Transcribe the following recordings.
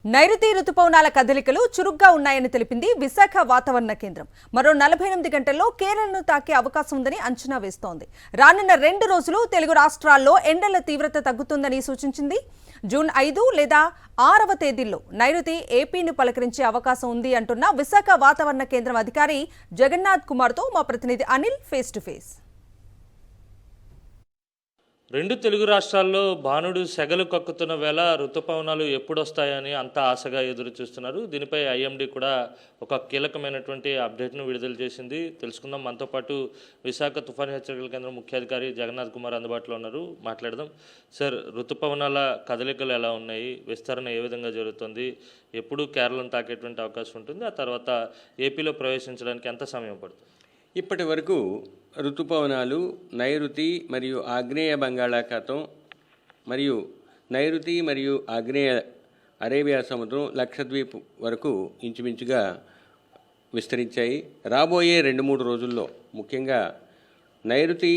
నైరుతి రుతుపవనాల కదలికలు చురుగ్గా ఉన్నాయని తెలిపింది విశాఖ వాతావరణ కేంద్రం. మరో 48 గంటల్లో కేరళను తాకే అవకాశం ఉందని అంచనా వేస్తోంది. రానున్న 2 రోజులు తెలుగు రాష్ట్రాల్లో ఎండల తీవ్రత తగ్గుతుందని సూచించింది. జూన్ 5 లేదా 6వ తేదీల్లో నైరుతి ఏపీని పలకరించే అవకాశం ఉంది అంటున్న విశాఖ వాతావరణ కేంద్రం అధికారి జగన్నాథ్ కుమార్తో మా ప్రతినిధి అనిల్ ఫేస్ టు ఫేస్. రెండు తెలుగు రాష్ట్రాల్లో భానుడు సెగలు కక్కుతున్న వేళ ఋతుపవనాలు ఎప్పుడొస్తాయని అంతా ఆశగా ఎదురు చూస్తున్నారు. దీనిపై ఐఎండీ కూడా ఒక కీలకమైనటువంటి అప్డేట్ను విడుదల చేసింది. తెలుసుకుందాం. మనతో పాటు విశాఖ తుఫాను హెచ్చరికల కేంద్రం ముఖ్యాధికారి జగన్నాథ్ కుమార్ అందుబాటులో ఉన్నారు. మాట్లాడదాం. సార్, ఋతుపవనాల కదలికలు ఎలా ఉన్నాయి, విస్తరణ ఏ విధంగా జరుగుతుంది, ఎప్పుడు కేరళను తాకేటువంటి అవకాశం ఉంటుంది, ఆ తర్వాత ఏపీలో ప్రవేశించడానికి ఎంత సమయం పడుతుంది? ఇప్పటి వరకు ఋతుపవనాలు నైరుతి మరియు ఆగ్నేయ బంగాళాఖాతం మరియు నైరుతి మరియు ఆగ్నేయ అరేబియా సముద్రం లక్షద్వీప్ వరకు ఇంచుమించుగా విస్తరించాయి. రాబోయే 2-3 రోజుల్లో ముఖ్యంగా నైరుతి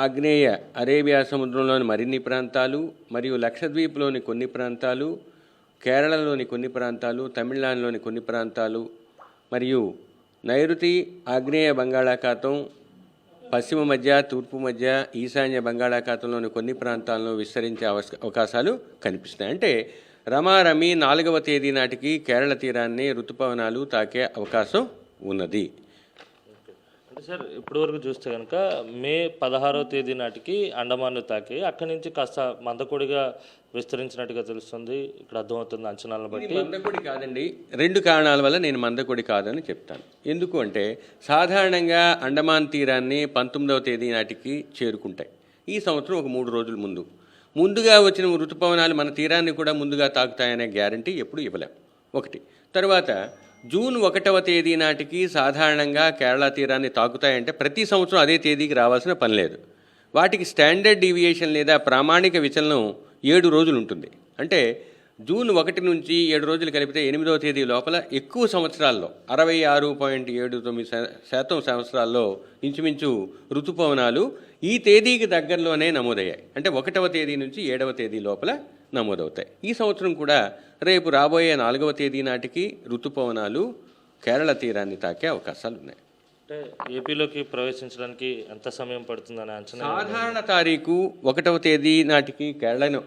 ఆగ్నేయ అరేబియా సముద్రంలోని మరిన్ని ప్రాంతాలు మరియు లక్షద్వీప్లోని కొన్ని ప్రాంతాలు, కేరళలోని కొన్ని ప్రాంతాలు, తమిళనాడులోని కొన్ని ప్రాంతాలు మరియు నైరుతి ఆగ్నేయ బంగాళాఖాతం, పశ్చిమ మధ్య, తూర్పు మధ్య, ఈశాన్య బంగాళాఖాతంలోని కొన్ని ప్రాంతాలను విస్తరించే అవకాశాలు కనిపిస్తున్నాయి. అంటే రమారమి 4వ తేదీ నాటికి కేరళ తీరాన్ని ఋతుపవనాలు తాకే అవకాశం ఉన్నది. అంటే సార్, ఇప్పటి వరకు చూస్తే కనుక మే 16వ తేదీ నాటికి అండమాన్ను తాకి అక్కడి నుంచి కాస్త మందకొడిగా విస్తరించినట్టుగా తెలుస్తుంది. ఇక్కడ అర్థమవుతుంది అంచనాలను బట్టి. మందకొడి కాదండి. 2 కారణాల వల్ల నేను మందకొడి కాదని చెప్తాను. ఎందుకు అంటే సాధారణంగా అండమాన్ తీరాన్ని 19వ తేదీ నాటికి చేరుకుంటాయి. ఈ సంవత్సరం ఒక 3 రోజుల ముందుగా వచ్చిన ఋతుపవనాలు మన తీరాన్ని కూడా ముందుగా తాకుతాయనే గ్యారంటీ ఎప్పుడు ఇవ్వలేం. ఒకటి. తర్వాత జూన్ 1వ తేదీ నాటికి సాధారణంగా కేరళ తీరాన్ని తాకుతాయంటే ప్రతి సంవత్సరం అదే తేదీకి రావాల్సిన పని లేదు. వాటికి స్టాండర్డ్ డీవియేషన్ లేదా ప్రామాణిక విచలనం 7 రోజులు ఉంటుంది. అంటే జూన్ 1 నుంచి 7 రోజులు కలిపితే 8వ తేదీ లోపల ఎక్కువ సంవత్సరాల్లో 66.79% సంవత్సరాల్లో ఇంచుమించు ఋతుపవనాలు ఈ తేదీకి దగ్గరలోనే నమోదయ్యాయి. అంటే 1వ తేదీ నుంచి 7వ తేదీ లోపల నమోదవుతాయి. ఈ సంవత్సరం కూడా రేపు రాబోయే 4వ తేదీ నాటికి ఋతుపవనాలు కేరళ తీరాన్ని తాకే అవకాశాలు ఉన్నాయి. అంటే ఏపీలోకి ప్రవేశించడానికి ఎంత సమయం పడుతుందని అంచనా? సాధారణ తారీఖు 1వ తేదీ నాటికి కేరళను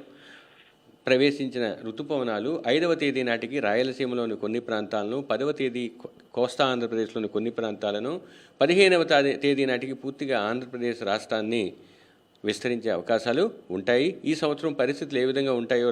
ప్రవేశించిన ఋతుపవనాలు 5వ తేదీ నాటికి రాయలసీమలోని కొన్ని ప్రాంతాలను, 10వ తేదీ కోస్తా ఆంధ్రప్రదేశ్లోని కొన్ని ప్రాంతాలను, 15వ తేదీ నాటికి పూర్తిగా ఆంధ్రప్రదేశ్ రాష్ట్రాన్ని విస్తరించే అవకాశాలు ఉంటాయి. ఈ సంవత్సరం పరిస్థితులు ఏ విధంగా ఉంటాయో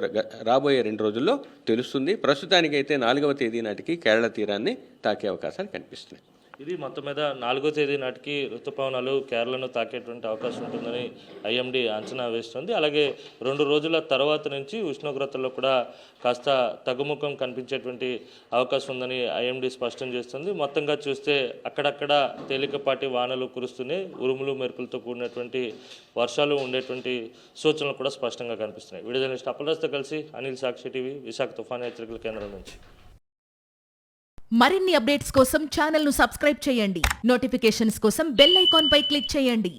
రాబోయే 2 రోజుల్లో తెలుస్తుంది. ప్రస్తుతానికైతే 4వ తేదీ నాటికి కేరళ తీరాన్ని తాకే అవకాశాలు కనిపిస్తున్నాయి. ఇది మొత్తం మీద 4వ తేదీ నాటికి ఋతుపవనాలు కేరళను తాకేటువంటి అవకాశం ఉంటుందని ఐఎండీ అంచనా వేస్తుంది. అలాగే 2 రోజుల తర్వాత నుంచి ఉష్ణోగ్రతల్లో కూడా కాస్త తగ్గుముఖం కనిపించేటువంటి అవకాశం ఉందని ఐఎండీ స్పష్టం చేస్తుంది. మొత్తంగా చూస్తే అక్కడక్కడ తేలికపాటి వానలు కురుస్తూనే ఉరుములు మెరుపులతో కూడినటువంటి వర్షాలు ఉండేటువంటి సూచనలు కూడా స్పష్టంగా కనిపిస్తున్నాయి. వీడియో జర్నలిస్ట్ అప్పలరాజుతో కలిసి అనిల్, సాక్షి టీవీ, విశాఖ తుఫాను హెచ్చరికల కేంద్రం నుంచి. మరిన్ని అప్డేట్స్ కోసం ఛానల్ను సబ్స్క్రైబ్ చేయండి. నోటిఫికేషన్స్ కోసం బెల్ ఐకాన్ పై క్లిక్ చేయండి.